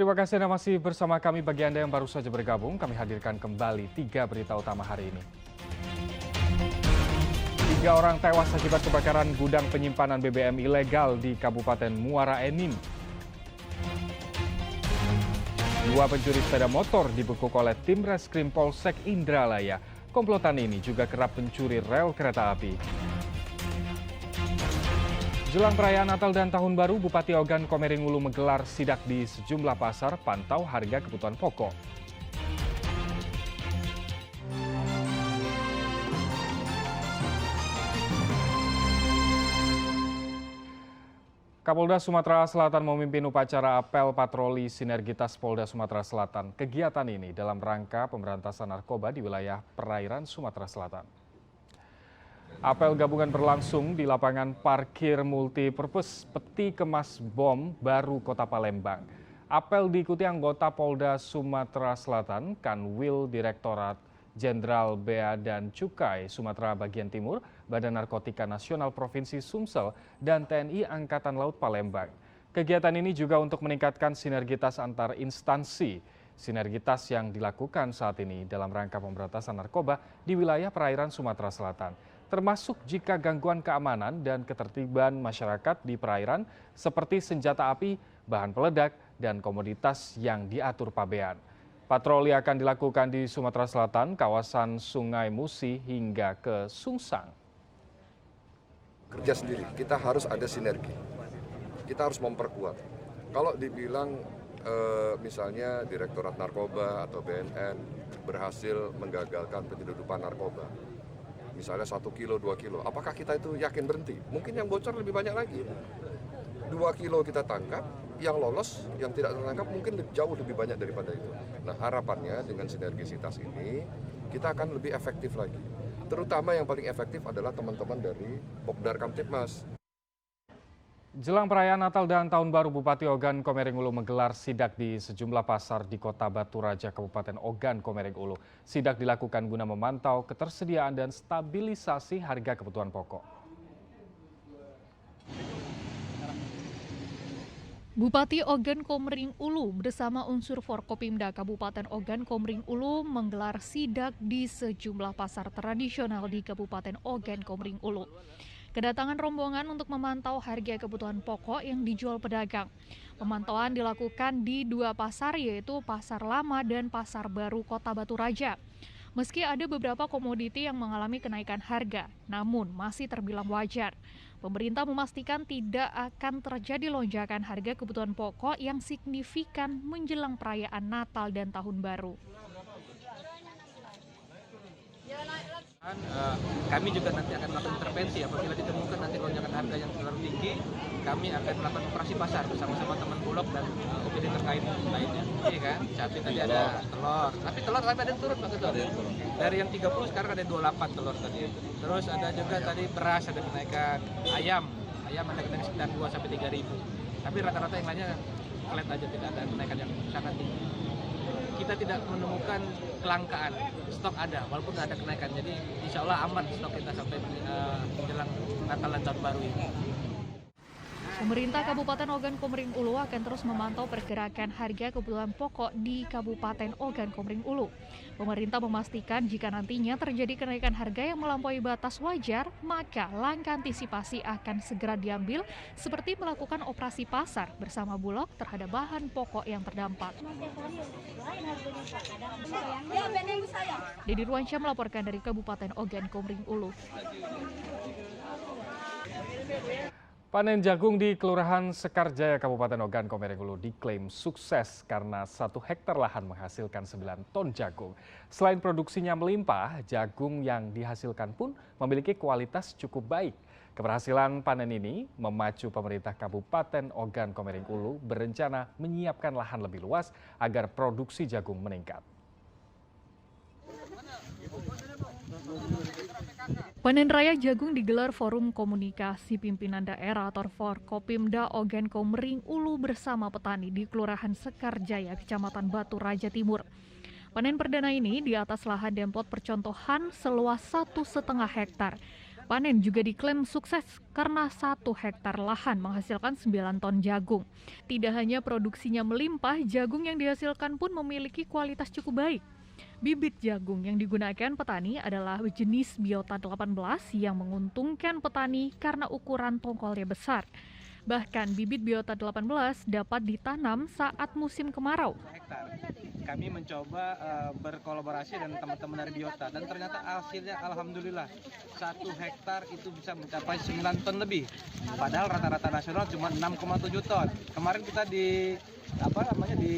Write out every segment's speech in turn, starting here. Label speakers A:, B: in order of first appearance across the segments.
A: Terima kasih Anda masih bersama kami. Bagi Anda yang baru saja bergabung, kami hadirkan kembali 3 berita utama hari ini. 3 orang tewas akibat kebakaran gudang penyimpanan BBM ilegal di Kabupaten Muara Enim. 2 pencuri sepeda motor dibekuk oleh tim reskrim Polsek Indralaya. Komplotan ini juga kerap mencuri rel kereta api. Jelang perayaan Natal dan Tahun Baru, Bupati Ogan Komering Ulu menggelar sidak di sejumlah pasar pantau harga kebutuhan pokok. Kapolda Sumatera Selatan memimpin upacara apel patroli sinergitas Polda Sumatera Selatan. Kegiatan ini dalam rangka pemberantasan narkoba di wilayah perairan Sumatera Selatan. Apel gabungan berlangsung di lapangan parkir multipurpose Peti Kemas Bom Baru Kota Palembang. Apel diikuti anggota Polda Sumatera Selatan, Kanwil Direktorat Jenderal Bea dan Cukai Sumatera Bagian Timur, Badan Narkotika Nasional Provinsi Sumsel, dan TNI Angkatan Laut Palembang. Kegiatan ini juga untuk meningkatkan sinergitas antar instansi. Sinergitas yang dilakukan saat ini dalam rangka pemberantasan narkoba di wilayah perairan Sumatera Selatan, termasuk jika gangguan keamanan dan ketertiban masyarakat di perairan seperti senjata api, bahan peledak, dan komoditas yang diatur pabean. Patroli akan dilakukan di Sumatera Selatan, kawasan Sungai Musi hingga ke Sungsang.
B: Kerja sendiri, kita harus ada sinergi. Kita harus memperkuat. Kalau dibilang misalnya Direktorat Narkoba atau BNN berhasil menggagalkan penyeludupan narkoba, misalnya 1 kilo, 2 kilo, apakah kita itu yakin berhenti? Mungkin yang bocor lebih banyak lagi. 2 kilo kita tangkap, yang lolos, yang tidak tertangkap mungkin jauh lebih banyak daripada itu. Nah, harapannya dengan sinergisitas ini, kita akan lebih efektif lagi. Terutama yang paling efektif adalah teman-teman dari Pokdar Kamtipmas.
A: Jelang perayaan Natal dan Tahun Baru, Bupati Ogan Komering Ulu menggelar sidak di sejumlah pasar di Kota Batu Raja, Kabupaten Ogan Komering Ulu. Sidak dilakukan guna memantau ketersediaan dan stabilisasi harga kebutuhan pokok.
C: Bupati Ogan Komering Ulu bersama unsur Forkopimda Kabupaten Ogan Komering Ulu menggelar sidak di sejumlah pasar tradisional di Kabupaten Ogan Komering Ulu. Kedatangan rombongan untuk memantau harga kebutuhan pokok yang dijual pedagang. Pemantauan dilakukan di 2 pasar, yaitu Pasar Lama dan Pasar Baru Kota Batu Raja. Meski ada beberapa komoditi yang mengalami kenaikan harga, namun masih terbilang wajar. Pemerintah memastikan tidak akan terjadi lonjakan harga kebutuhan pokok yang signifikan menjelang perayaan Natal dan Tahun Baru.
D: Kami juga nanti akan melakukan intervensi apabila ditemukan nanti lonjakan harga yang terlalu tinggi. Kami akan melakukan operasi pasar bersama-sama teman Bulog dan OPD terkait lainnya. Iya kan? Sapi tadi ada telur, tapi telur ada yang turun Pak Ketua. Dari yang 30 sekarang ada 28 telur tadi. Terus ada juga tadi beras ada kenaikan, ayam ada kenaikan sekitar 2 sampai 3 ribu. Tapi rata-rata yang lainnya flat aja, tidak ada kenaikan yang sangat tinggi. Kita tidak menemukan kelangkaan, stok ada, walaupun ada kenaikan. Jadi insya Allah aman stok kita sampai menjelang Natal dan Tahun Baru ini.
C: Pemerintah Kabupaten Ogan Komering Ulu akan terus memantau pergerakan harga kebutuhan pokok di Kabupaten Ogan Komering Ulu. Pemerintah memastikan jika nantinya terjadi kenaikan harga yang melampaui batas wajar, maka langkah antisipasi akan segera diambil, seperti melakukan operasi pasar bersama Bulog terhadap bahan pokok yang terdampak. Dedi Ruansyah melaporkan dari Kabupaten Ogan Komering Ulu.
A: Panen jagung di Kelurahan Sekarjaya, Kabupaten Ogan Komering Ulu diklaim sukses karena 1 hektar lahan menghasilkan 9 ton jagung. Selain produksinya melimpah, jagung yang dihasilkan pun memiliki kualitas cukup baik. Keberhasilan panen ini memacu pemerintah Kabupaten Ogan Komering Ulu berencana menyiapkan lahan lebih luas agar produksi jagung meningkat.
C: Panen raya jagung digelar Forum Komunikasi Pimpinan Daerah atau Forkopimda Ogan Komering Ulu bersama petani di Kelurahan Sekarjaya, Kecamatan Batu Raja Timur. Panen perdana ini di atas lahan dempot percontohan seluas 1,5 hektar. Panen juga diklaim sukses karena 1 hektar lahan menghasilkan 9 ton jagung. Tidak hanya produksinya melimpah, jagung yang dihasilkan pun memiliki kualitas cukup baik. Bibit jagung yang digunakan petani adalah jenis Biota 18 yang menguntungkan petani karena ukuran tongkolnya besar. Bahkan bibit Biota 18 dapat ditanam saat musim kemarau.
D: Kami mencoba berkolaborasi dengan teman-teman dari Biota dan ternyata hasilnya alhamdulillah 1 hektar itu bisa mencapai 9 ton lebih. Padahal rata-rata nasional cuma 6,7 ton. Kemarin kita di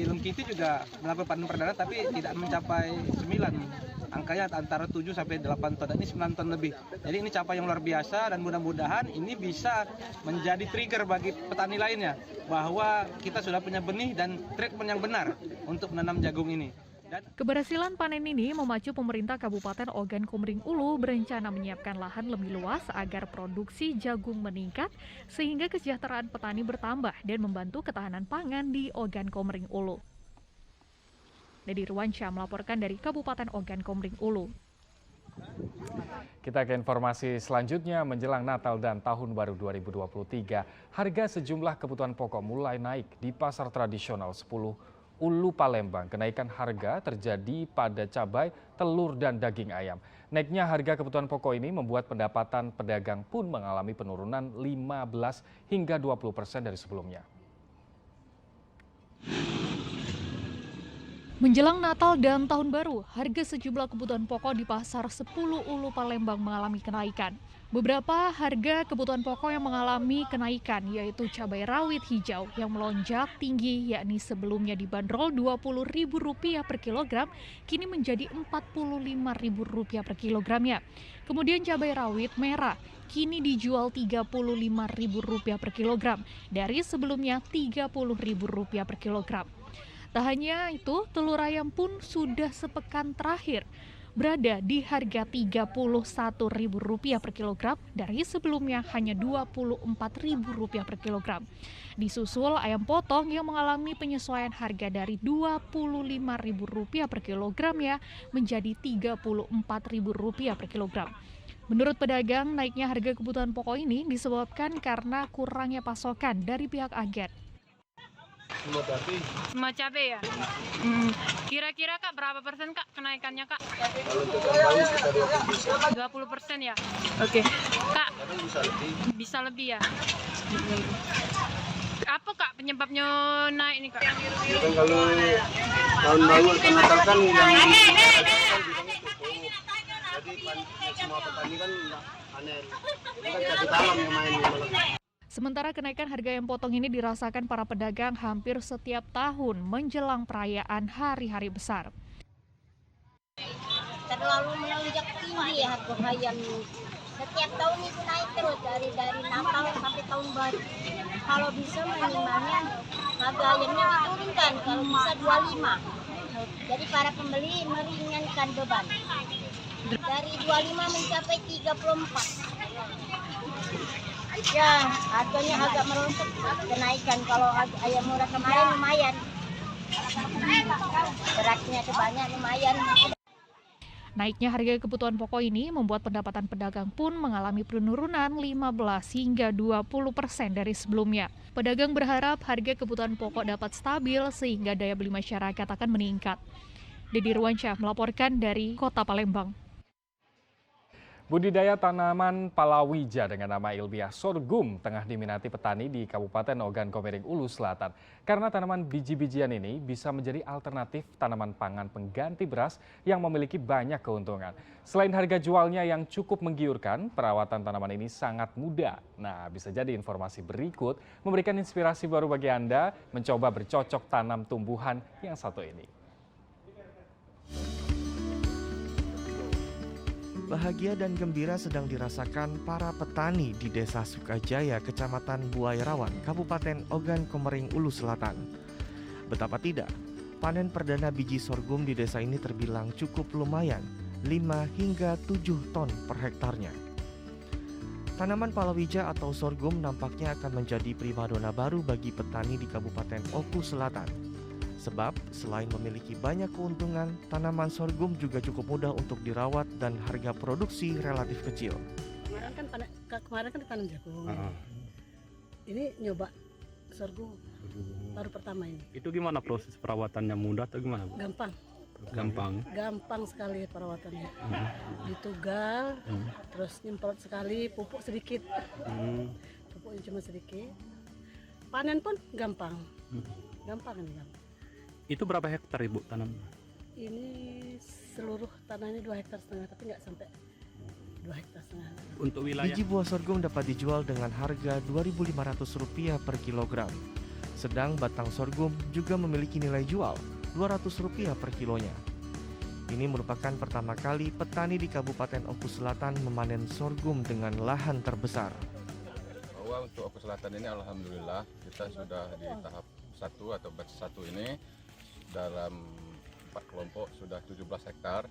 D: Lengkiti juga melakukan panen perdana tapi tidak mencapai 9. Angkanya antara 7 sampai 8 ton. Ini 9 ton lebih. Jadi ini capaian yang luar biasa dan mudah-mudahan ini bisa menjadi trigger bagi petani lainnya bahwa kita sudah punya benih dan treatment yang benar untuk menanam jagung ini.
C: Keberhasilan panen ini memacu pemerintah Kabupaten Ogan Komering Ulu berencana menyiapkan lahan lebih luas agar produksi jagung meningkat sehingga kesejahteraan petani bertambah dan membantu ketahanan pangan di Ogan Komering Ulu. Dedi Ruansyah melaporkan dari Kabupaten Ogan Komering Ulu.
A: Kita ke informasi selanjutnya. Menjelang Natal dan Tahun Baru 2023, harga sejumlah kebutuhan pokok mulai naik di pasar tradisional 10 Ulu Palembang. Kenaikan harga terjadi pada cabai, telur, dan daging ayam. Naiknya harga kebutuhan pokok ini membuat pendapatan pedagang pun mengalami penurunan 15 hingga 20% dari sebelumnya.
C: Menjelang Natal dan Tahun Baru, harga sejumlah kebutuhan pokok di pasar 10 Ulu Palembang mengalami kenaikan. Beberapa harga kebutuhan pokok yang mengalami kenaikan yaitu cabai rawit hijau yang melonjak tinggi, yakni sebelumnya dibanderol Rp20.000 per kilogram, kini menjadi Rp45.000 per kilogramnya. Kemudian cabai rawit merah kini dijual Rp35.000 per kilogram dari sebelumnya Rp30.000 per kilogram. Tak hanya itu, telur ayam pun sudah sepekan terakhir berada di harga Rp31.000 per kilogram dari sebelumnya hanya Rp24.000 per kilogram. Disusul ayam potong yang mengalami penyesuaian harga dari Rp25.000 per kilogramnya menjadi Rp34.000 per kilogram. Menurut pedagang, naiknya harga kebutuhan pokok ini disebabkan karena kurangnya pasokan dari pihak agen.
E: Semua cabai ya? Kira-kira Kak berapa persen Kak kenaikannya Kak? 20% ya? Oke. Kak, bisa lebih ya? Apa Kak penyebabnya naik nih Kak?
F: Kalau tahun baru atau Natal kan yang jadi semua petani kan panen. Ini kan cabai tanam yang main.
C: Sementara kenaikan harga ayam potong ini dirasakan para pedagang hampir setiap tahun menjelang perayaan hari-hari besar.
G: Terlalu melonjak tinggi ya harga ayam. Setiap tahun itu naik terus dari Natal sampai tahun baru. Kalau bisa minimalnya harga ayamnya diturunkan, kalau bisa 25. Jadi para pembeli meringankan beban. Dari 25 mencapai 34. Ya, harganya agak merosot kenaikan. Kalau ayam murah kemarin lumayan. Beratnya sebanyak lumayan.
C: Naiknya harga kebutuhan pokok ini membuat pendapatan pedagang pun mengalami penurunan 15 hingga 20% dari sebelumnya. Pedagang berharap harga kebutuhan pokok dapat stabil sehingga daya beli masyarakat akan meningkat. Dedi Ruansyah melaporkan dari Kota Palembang.
A: Budidaya tanaman palawija dengan nama ilmiah sorghum tengah diminati petani di Kabupaten Ogan Komering Ulu Selatan. Karena tanaman biji-bijian ini bisa menjadi alternatif tanaman pangan pengganti beras yang memiliki banyak keuntungan. Selain harga jualnya yang cukup menggiurkan, perawatan tanaman ini sangat mudah. Nah, bisa jadi informasi berikut memberikan inspirasi baru bagi Anda mencoba bercocok tanam tumbuhan yang satu ini.
H: Bahagia dan gembira sedang dirasakan para petani di Desa Sukajaya, Kecamatan Buairawan, Kabupaten Ogan Komering Ulu Selatan. Betapa tidak, panen perdana biji sorghum di desa ini terbilang cukup lumayan, 5 hingga 7 ton per hektarnya. Tanaman palawija atau sorghum nampaknya akan menjadi primadona baru bagi petani di Kabupaten Oku Selatan. Sebab selain memiliki banyak keuntungan, tanaman sorghum juga cukup mudah untuk dirawat dan harga produksi relatif kecil.
I: kemarin kan ditanam jagung. Ini nyoba sorghum baru pertama ini.
J: Itu gimana proses perawatannya, mudah atau gimana, Bu?
I: Gampang sekali perawatannya. Ditugal, terus nyemprot sekali, pupuk sedikit. Pupuknya cuma sedikit. Panen pun gampang. Gampang.
J: Itu berapa hektar Ibu tanam?
I: Ini seluruh tanahnya 2,5 hektar, tapi nggak sampai 2,5 hektar.
J: Untuk wilayah
H: Biji buah sorghum dapat dijual dengan harga Rp2.500 per kilogram. Sedang batang sorghum juga memiliki nilai jual Rp200 per kilonya. Ini merupakan pertama kali petani di Kabupaten Oku Selatan memanen sorghum dengan lahan terbesar.
K: Bahwa untuk Oku Selatan ini alhamdulillah kita sudah di tahap 1 atau batch 1 ini dalam 4 kelompok sudah 17 hektar.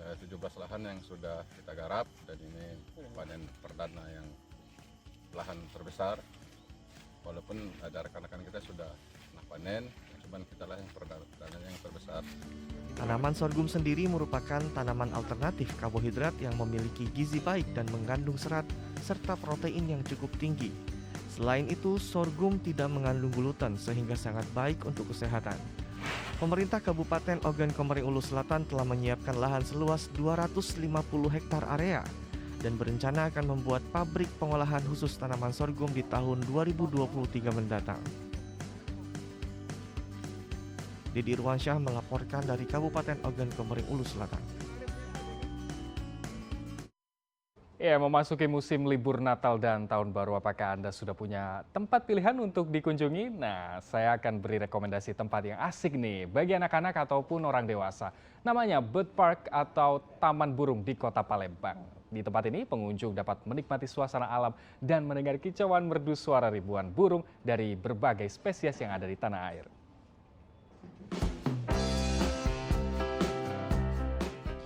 K: 17 lahan yang sudah kita garap, dan ini panen perdana yang lahan terbesar. Walaupun ada rekan-rekan kita sudah pernah panen, cuman kita lah yang perdana yang terbesar.
H: Tanaman sorghum sendiri merupakan tanaman alternatif karbohidrat yang memiliki gizi baik dan mengandung serat serta protein yang cukup tinggi. Selain itu, sorghum tidak mengandung gluten sehingga sangat baik untuk kesehatan. Pemerintah Kabupaten Ogan Komering Ulu Selatan telah menyiapkan lahan seluas 250 hektar area dan berencana akan membuat pabrik pengolahan khusus tanaman sorghum di tahun 2023 mendatang. Didi Irwansyah melaporkan dari Kabupaten Ogan Komering Ulu Selatan.
A: Ya, memasuki musim libur Natal dan Tahun Baru, apakah Anda sudah punya tempat pilihan untuk dikunjungi? Nah, saya akan beri rekomendasi tempat yang asik nih bagi anak-anak ataupun orang dewasa. Namanya Bird Park atau Taman Burung di Kota Palembang. Di tempat ini, pengunjung dapat menikmati suasana alam dan mendengar kicauan merdu suara ribuan burung dari berbagai spesies yang ada di tanah air.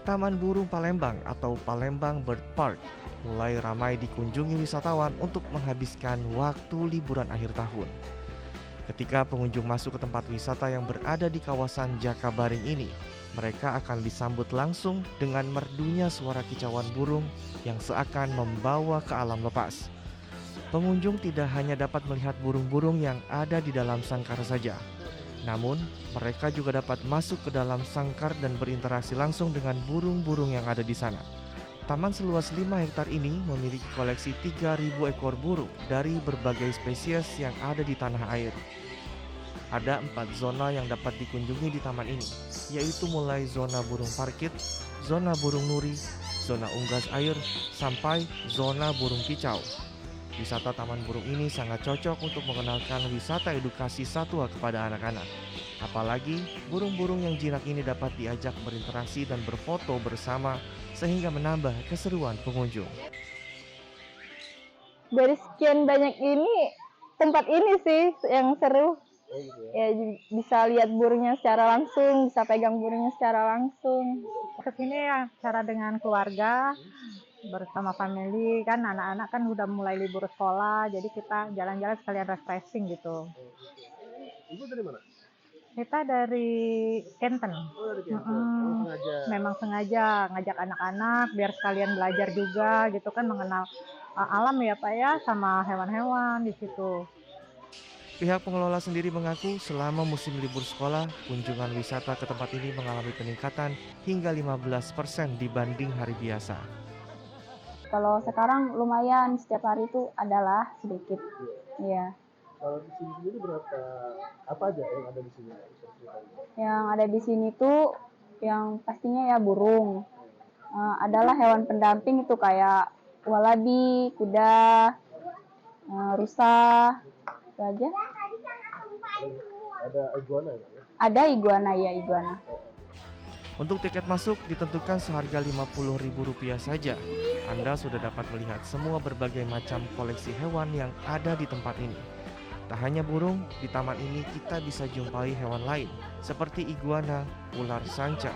H: Taman Burung Palembang atau Palembang Bird Park mulai ramai dikunjungi wisatawan untuk menghabiskan waktu liburan akhir tahun. Ketika pengunjung masuk ke tempat wisata yang berada di kawasan Jakabaring ini, mereka akan disambut langsung dengan merdunya suara kicauan burung yang seakan membawa ke alam lepas. Pengunjung tidak hanya dapat melihat burung-burung yang ada di dalam sangkar saja, namun mereka juga dapat masuk ke dalam sangkar dan berinteraksi langsung dengan burung-burung yang ada di sana. Taman seluas 5 hektar ini memiliki koleksi 3.000 ekor burung dari berbagai spesies yang ada di tanah air. Ada 4 zona yang dapat dikunjungi di taman ini, yaitu mulai zona burung parkit, zona burung nuri, zona unggas air, sampai zona burung kicau. Wisata taman burung ini sangat cocok untuk mengenalkan wisata edukasi satwa kepada anak-anak. Apalagi burung-burung yang jinak ini dapat diajak berinteraksi dan berfoto bersama sehingga menambah keseruan pengunjung.
L: Dari sekian banyak ini, tempat ini sih yang seru. Ya, bisa lihat burungnya secara langsung, bisa pegang burungnya secara langsung.
M: Kesini ya cara dengan keluarga, bersama family, kan anak-anak kan udah mulai libur sekolah, jadi kita jalan-jalan sekalian refreshing gitu.
F: Ibu dari mana?
M: Kita dari Kenten. Memang sengaja ngajak anak-anak biar sekalian belajar juga gitu kan, mengenal alam ya Pak ya, sama hewan-hewan di situ.
H: Pihak pengelola sendiri mengaku selama musim libur sekolah, kunjungan wisata ke tempat ini mengalami peningkatan hingga 15% dibanding hari biasa.
L: Kalau sekarang lumayan, setiap hari itu adalah sedikit. Iya.
F: Kalau di sini sendiri berapa, apa aja yang ada di sini?
L: Yang ada di sini tuh yang pastinya ya burung. Adalah hewan pendamping itu kayak walabi, kuda, rusa, itu aja.
F: Ada iguana ya?
L: Ada iguana ya, iguana.
H: Untuk tiket masuk ditentukan seharga Rp50.000 saja. Anda sudah dapat melihat semua berbagai macam koleksi hewan yang ada di tempat ini. Tak hanya burung, di taman ini kita bisa jumpai hewan lain seperti iguana, ular sanca,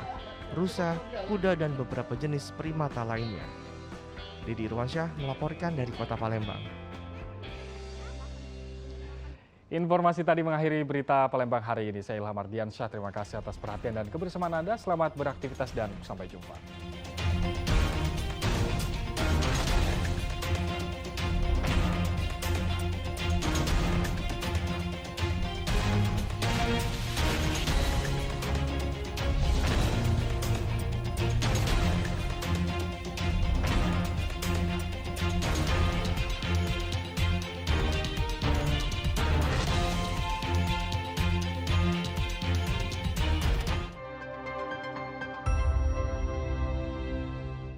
H: rusa, kuda, dan beberapa jenis primata lainnya. Didi Irwansyah melaporkan dari Kota Palembang.
A: Informasi tadi mengakhiri berita Palembang hari ini. Saya Ilham Ardiansyah, terima kasih atas perhatian dan kebersamaan Anda. Selamat beraktivitas dan sampai jumpa.